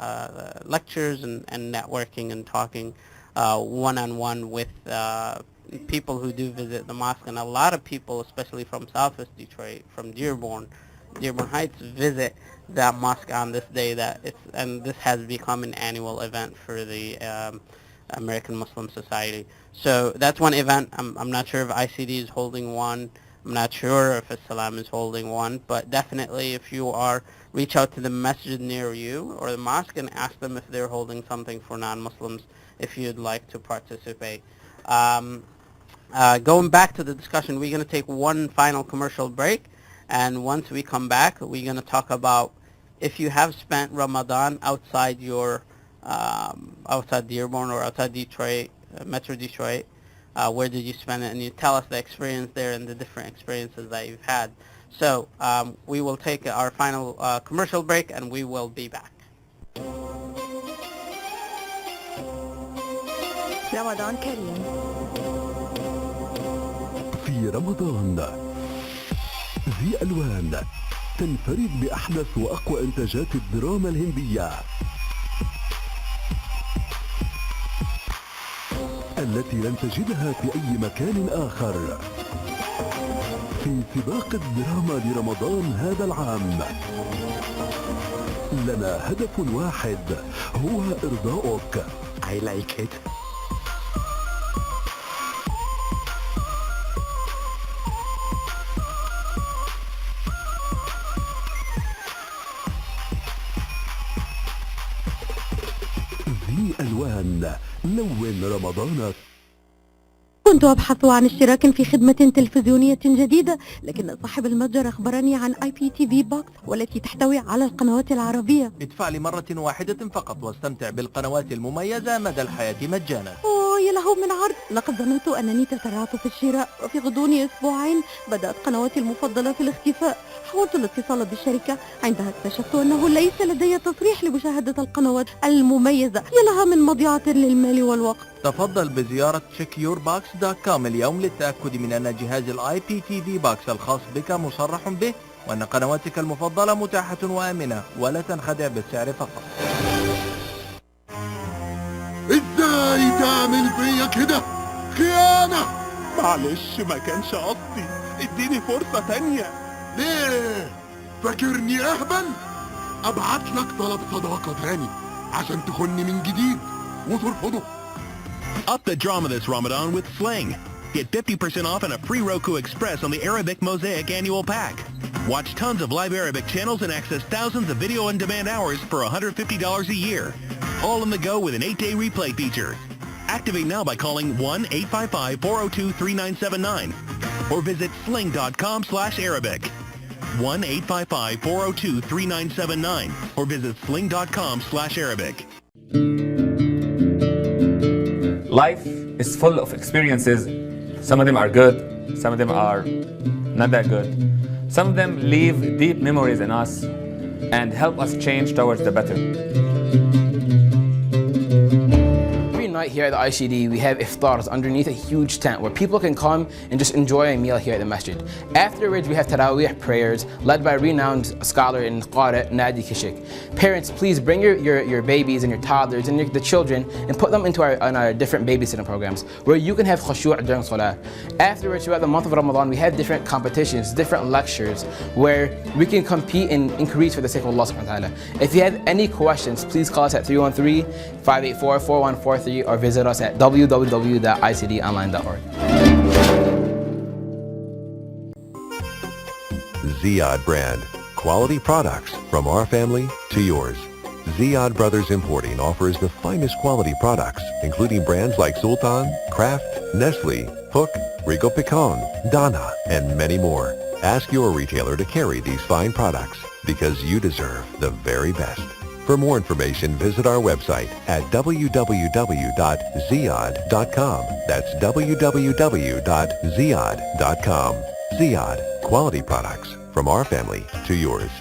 lectures and networking and talking one-on-one with people who do visit the mosque. And a lot of people, especially from Southwest Detroit, from Dearborn Heights, visit that mosque on this day. And this has become an annual event for the American Muslim Society. So that's one event. I'm not sure if ICD is holding one. I'm not sure if Islam is holding one, but definitely if you are, reach out to the masjid near you or the mosque and ask them if they're holding something for non-Muslims if you'd like to participate. Going back to the discussion, we're going to take one final commercial break, And once we come back, we're going to talk about if you have spent Ramadan outside outside Dearborn or outside Detroit, Metro Detroit, where did you spend it? And you tell us the experience there and the different experiences that you've had. So we will take our final commercial break, and we will be back. رمضان كريم. في رمضان ذي ألوان تنفرد بأحدث وأقوى إنتاجات الدراما الهندية التي لن تجدها في أي مكان آخر. في سباق الدراما لرمضان هذا العام لنا هدف واحد هو إرضاؤك. I like it. ذي ألوان لون رمضانك. كنت أبحث عن اشتراك في خدمة تلفزيونية جديدة، لكن صاحب المتجر أخبرني عن IPTV Box والتي تحتوي على القنوات العربية. ادفع لمرة واحدة فقط واستمتع بالقنوات المميزة مدى الحياة مجانا. يا له من عرض! لقد ظننت أنني تسرعت في الشراء، وفي غضون أسبوعين بدأت قنواتي المفضلة في الاختفاء. حاولت الاتصال بالشركة، عندها اكتشفت أنه ليس لدي تصريح لمشاهدة القنوات المميزة. يا لها من مضيعة للمال والوقت. تفضل بزيارة checkyourbox.com اليوم للتأكد من أن جهاز ال IPTV Box الخاص بك مصرح به وأن قنواتك المفضلة متاحة وآمنة ولا تنخدع بالسعر فقط. ازاي تعمل فيا كده؟ خيانة! معلش ما كانش قصدي، اديني فرصة تانية. ليه؟ فاكرني اهبل؟ ابعت لك طلب صداقة تاني عشان تخوني من جديد وترفضه. Up the drama this Ramadan with Sling. Get 50% off and a free Roku Express on the Arabic Mosaic Annual Pack. Watch tons of live Arabic channels and access thousands of video-on-demand hours for $150 a year. All on the go with an 8-day replay feature. Activate now by calling 1-855-402-3979 or visit sling.com/Arabic. 1-855-402-3979 or visit sling.com/Arabic. Life is full of experiences. Some of them are good, some of them are not that good. Some of them leave deep memories in us and help us change towards the better. Night here at the ICD, we have iftars underneath a huge tent where people can come and just enjoy a meal here at the masjid. Afterwards, we have Taraweeh prayers led by renowned scholar and qari Nadi Kishik. Parents, please bring your babies and your toddlers and the children and put them into our different babysitting programs where you can have khushu' during salah. Afterwards, throughout the month of Ramadan, we have different competitions, different lectures where we can compete and increase for the sake of Allah subhanahu wa ta'ala. If you have any questions, please call us at 313-584-4143 or visit us at www.icdonline.org. Ziyad brand. Quality products from our family to yours. Ziyad Brothers Importing offers the finest quality products, including brands like Sultan, Kraft, Nestle, Hook, Rico Picon, Dana, and many more. Ask your retailer to carry these fine products because you deserve the very best. For more information, visit our website at www.ziyad.com. That's www.ziyad.com. Ziyad, quality products from our family to yours.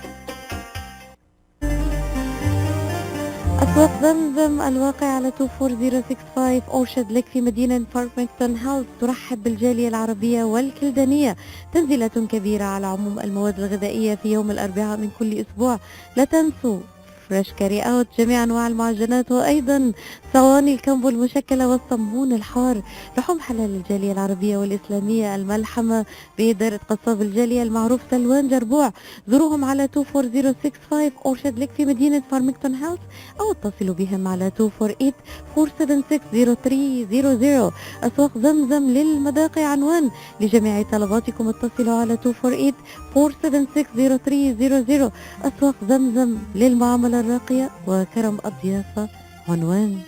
أسواق زمزم الواقع على 24065 أورشاد ليك في مدينة فارمington هاوس ترحب بالجالية العربية والكلدانية. تنزيلات كبيرة على عموم المواد الغذائية في يوم الأربعاء من كل أسبوع. لا تنسوا فريش كاري اوت، جميع انواع المعجنات، وايضا صواني الكمبو المشكله والصمون الحار. لحوم حلال الجاليه العربيه والاسلاميه الملحمه باداره قصاب الجاليه المعروف سلوان جربوع. زوروهم على 24065 اورشاد ليك في مدينه فارمington هاوس او اتصلوا بهم على 248-476-0300. اسواق زمزم للمذاقي عنوان لجميع طلباتكم، اتصلوا على 248-476-0300. اسواق زمزم للمعامله الراقية وكرم الضيافة عنوان.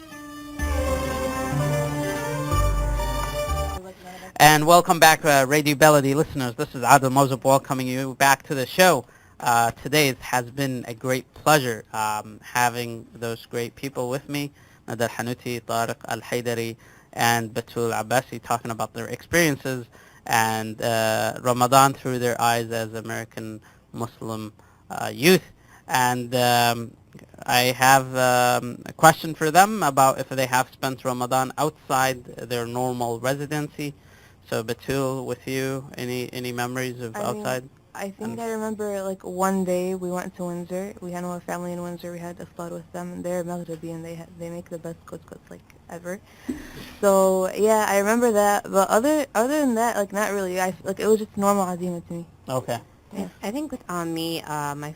And welcome back, Radio Belody listeners. This is Adel Mozip welcoming you back to the show. Today it has been a great pleasure having those great people with me, Alhanooti, Tarik, Alhaidary, and Batoul Abbasi, talking about their experiences and Ramadan through their eyes as American Muslim youth. And I have a question for them about if they have spent Ramadan outside their normal residency. So Batoul, with you, any memories of outside? I think I remember like one day we went to Windsor. We had a family in Windsor. We had a slot with them. And they're Maghribi and they make the best couscous like ever. So yeah, I remember that. But other than that, like not really. Like it was just normal azima to me. Okay. Yeah. I think with me, my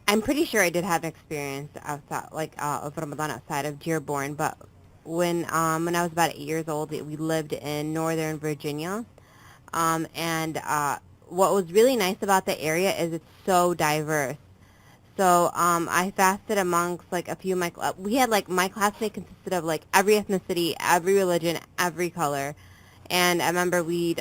I'm pretty sure I did have an experience outside, like of Ramadan outside of Dearborn. But when I was about 8 years old, we lived in Northern Virginia, and what was really nice about the area is it's so diverse. So I fasted amongst like a few of we had like my classmates consisted of like every ethnicity, every religion, every color, and I remember we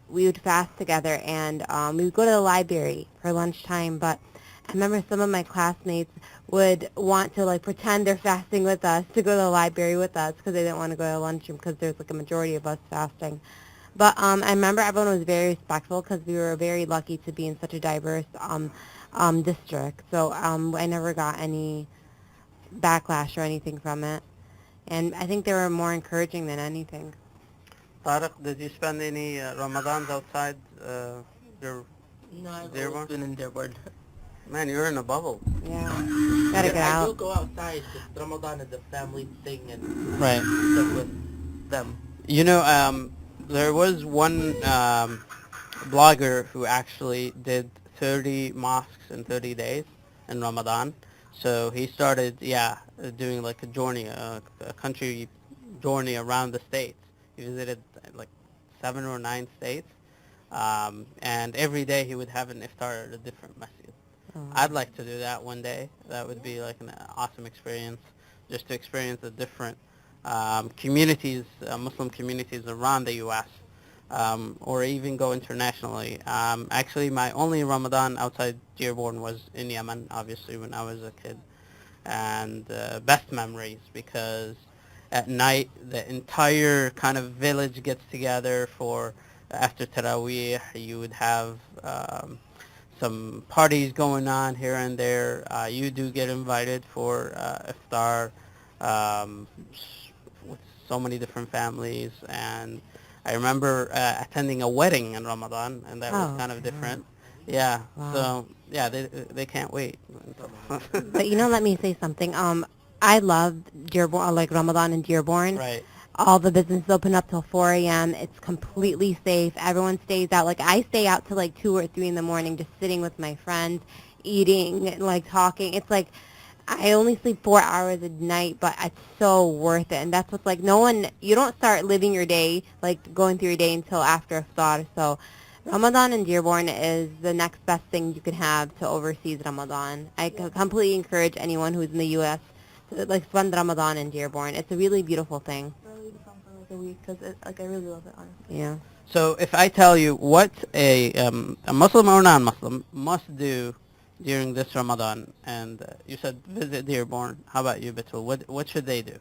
would fast together and we would go to the library for lunchtime. But I remember some of my classmates would want to like pretend they're fasting with us to go to the library with us because they didn't want to go to the lunchroom because there's like a majority of us fasting. But I remember everyone was very respectful because we were very lucky to be in such a diverse district. So I never got any backlash or anything from it. And I think they were more encouraging than anything. Tarik, did you spend any Ramadans outside your No, I've Dearborn? always been in Dearborn. Man, you're in a bubble. Yeah. Gotta get out. I do go outside, just Ramadan is a family thing and Right. stuff with them. You know, there was one blogger who actually did 30 mosques in 30 days in Ramadan. So he started, doing like a journey, a country journey around the states. He visited like 7 or 9 states, and every day he would have an iftar at a different masjid. I'd like to do that one day. That would be like an awesome experience, just to experience the different communities, Muslim communities around the U.S., or even go internationally. Actually, my only Ramadan outside Dearborn was in Yemen, obviously, when I was a kid. And best memories, because at night, the entire kind of village gets together for, after Taraweeh, you would have some parties going on here and there. You do get invited for iftar with so many different families, and I remember attending a wedding in Ramadan, and that was kind of different. Yeah. Wow. So yeah, they can't wait. But let me say something. I love Dearborn, like Ramadan in Dearborn. Right. All the businesses open up till 4 a.m. It's completely safe. Everyone stays out. Like I stay out till like 2 or 3 in the morning, just sitting with my friends, eating, like talking. It's like I only sleep 4 hours a night, but it's so worth it. And that's what's like, you don't start living your day, like going through your day until after iftar. So Ramadan in Dearborn is the next best thing you can have to overseas Ramadan. I completely encourage anyone who's in the U.S. to like spend Ramadan in Dearborn. It's a really beautiful thing. A week because I really love it, honestly. Yeah. So if I tell you what a Muslim or non-Muslim must do during this Ramadan, and you said visit Dearborn, how about you, Batoul? What should they do?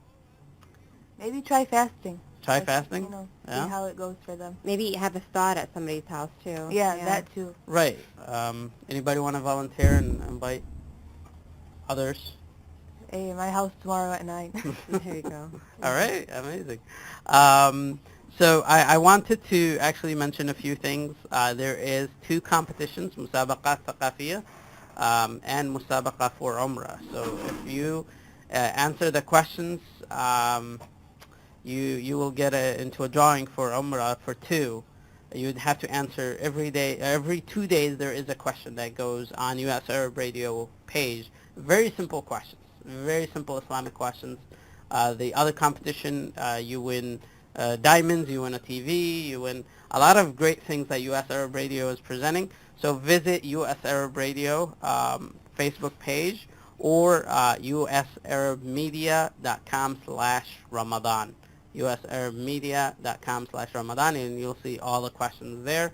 Maybe try fasting. Try fasting? See how it goes for them. Maybe have a thought at somebody's house too. Yeah, that too. Right. Anybody want to volunteer and invite others? Hey, my house tomorrow at 9. There you go. All right, amazing. So I wanted to actually mention a few things. There is 2 competitions, Musabaqa Thaqafiyya and Musabaqa for Umrah. So if you answer the questions, you will get into a drawing for Umrah for 2. You'd have to answer every day. Every 2 days there is a question that goes on U.S. Arab Radio page. Very simple questions. Very simple Islamic questions. The other competition, you win diamonds, you win a TV, you win a lot of great things that U.S. Arab Radio is presenting. So visit U.S. Arab Radio Facebook page or usarabmedia.com/Ramadan. usarabmedia.com/Ramadan, and you'll see all the questions there.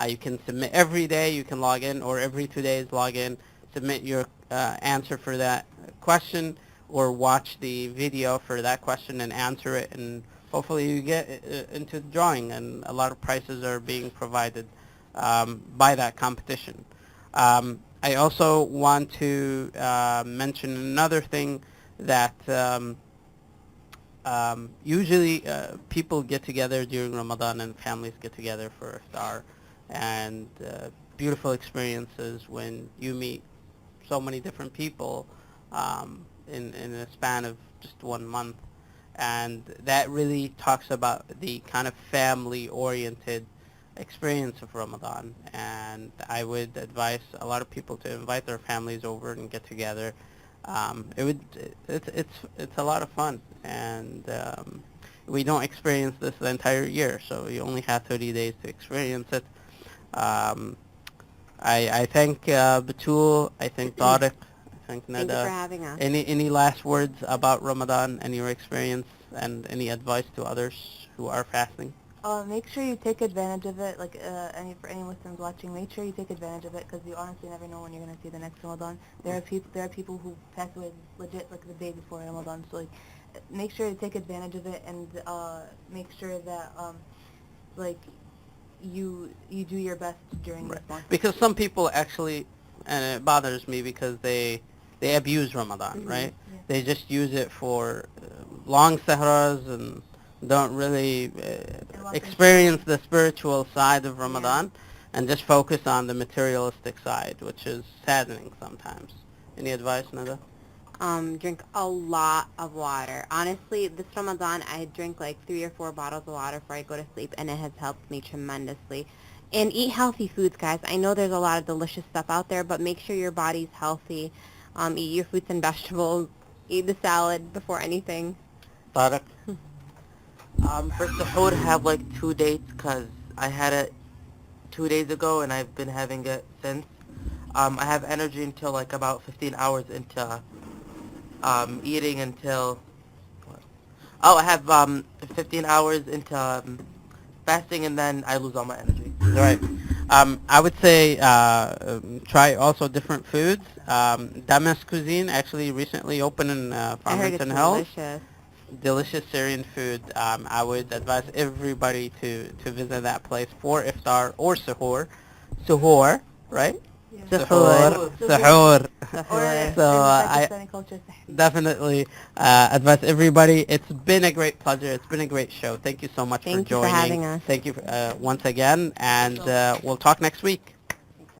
You can submit every day. You can log in, or every 2 days log in, submit your answer for that question, or watch the video for that question and answer it, and hopefully you get into the drawing, and a lot of prizes are being provided by that competition. I also want to mention another thing that usually people get together during Ramadan, and families get together for iftar, and beautiful experiences when you meet so many different people in a span of just 1 month. And that really talks about the kind of family-oriented experience of Ramadan. And I would advise a lot of people to invite their families over and get together. It's a lot of fun, and we don't experience this the entire year, so you only have 30 days to experience it. I thank Batoul, I thank Tarik, I thank Nada. Thank you for having us. Any last words about Ramadan and your experience, and any advice to others who are fasting? Make sure you take advantage of it. Like for any Muslims watching, make sure you take advantage of it, because you honestly never know when you're gonna see the next Ramadan. There are people who pass away legit like the day before Ramadan. So like, make sure you take advantage of it, and make sure that like you do your best during this month. Because some people actually, and it bothers me because they abuse Ramadan, right? Yeah. They just use it for long sahras and don't really experience the spiritual side of Ramadan, and just focus on the materialistic side, which is saddening sometimes. Any advice, Nada? Drink a lot of water. Honestly, this Ramadan, I drink like 3 or 4 bottles of water before I go to sleep, and it has helped me tremendously. And eat healthy foods, guys. I know there's a lot of delicious stuff out there, but make sure your body's healthy. Eat your fruits and vegetables. Eat the salad before anything. Tarik? For suhoor, have like 2 dates, because I had it 2 days ago and I've been having it since. I have energy until like about 15 hours into eating until... I have 15 hours into fasting, and then I lose all my energy. Right. I would say try also different foods. Damas Cuisine actually recently opened in Farmington Hills. Delicious Syrian food. I would advise everybody to visit that place for iftar or suhoor. Suhoor, right? Suhoor. Suhoor. So I definitely advise everybody. It's been a great pleasure. It's been a great show. Thank you so much for joining. Thank you for having us. Thank you once again, and we'll talk next week.